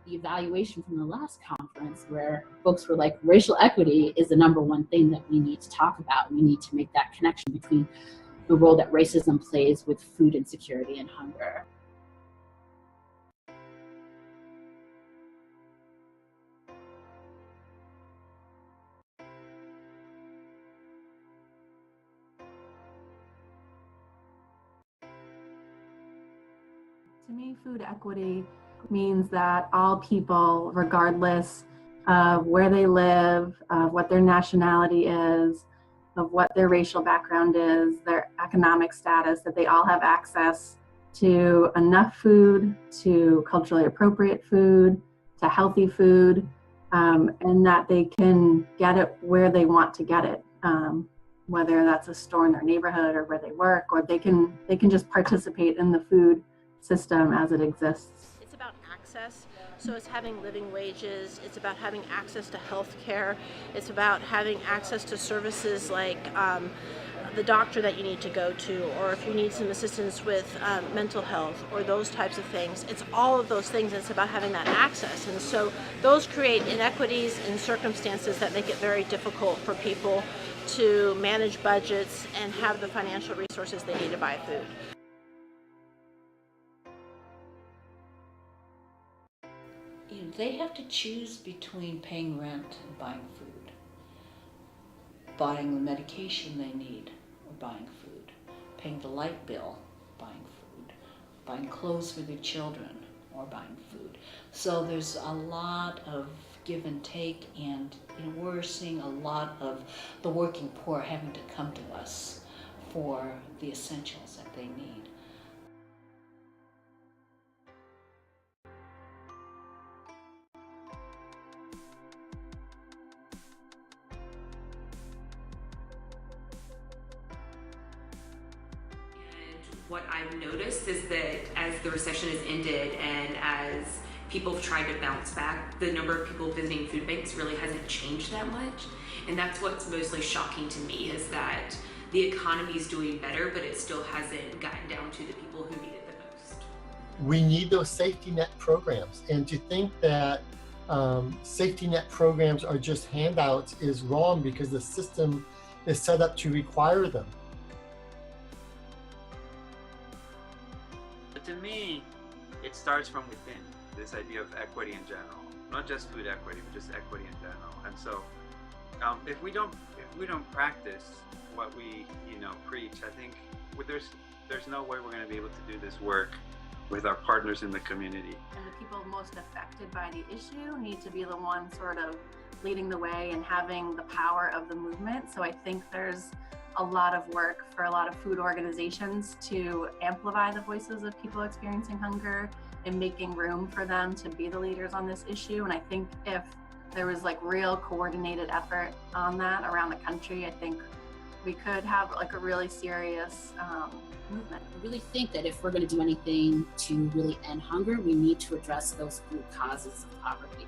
the evaluation from the last conference where folks were like, racial equity is the #1 thing that we need to talk about. We need to make that connection between the role that racism plays with food insecurity and hunger. To me, food equity means that all people, regardless of where they live, of what their nationality is, of what their racial background is, their economic status, that they all have access to enough food, to culturally appropriate food, to healthy food, and that they can get it where they want to get it, whether that's a store in their neighborhood or where they work, or they can just participate in the food system as it exists. It's about access, so it's having living wages, it's about having access to health care, it's about having access to services like the doctor that you need to go to, or if you need some assistance with mental health or those types of things. It's all of those things, it's about having that access, and so those create inequities in circumstances that make it very difficult for people to manage budgets and have the financial resources they need to buy food. They have to choose between paying rent and buying food, buying the medication they need or buying food, paying the light bill, buying food, buying clothes for their children or buying food. So there's a lot of give and take, and we're seeing a lot of the working poor having to come to us for the essentials that they need. What I've noticed is that as the recession has ended and as people have tried to bounce back, the number of people visiting food banks really hasn't changed that much. And that's what's mostly shocking to me, is that the economy is doing better, but it still hasn't gotten down to the people who need it the most. We need those safety net programs, and to think that safety net programs are just handouts is wrong, because the system is set up to require them. To me, it starts from within, this idea of equity in general, not just food equity, but just equity in general. And so if we don't practice what we preach, I think there's no way we're going to be able to do this work with our partners in the community. And the people most affected by the issue need to be the ones sort of leading the way and having the power of the movement. So I think there's a lot of work for a lot of food organizations to amplify the voices of people experiencing hunger and making room for them to be the leaders on this issue. And I think if there was real coordinated effort on that around the country, I think we could have a really serious movement. I really think that if we're going to do anything to really end hunger, we need to address those root causes of poverty.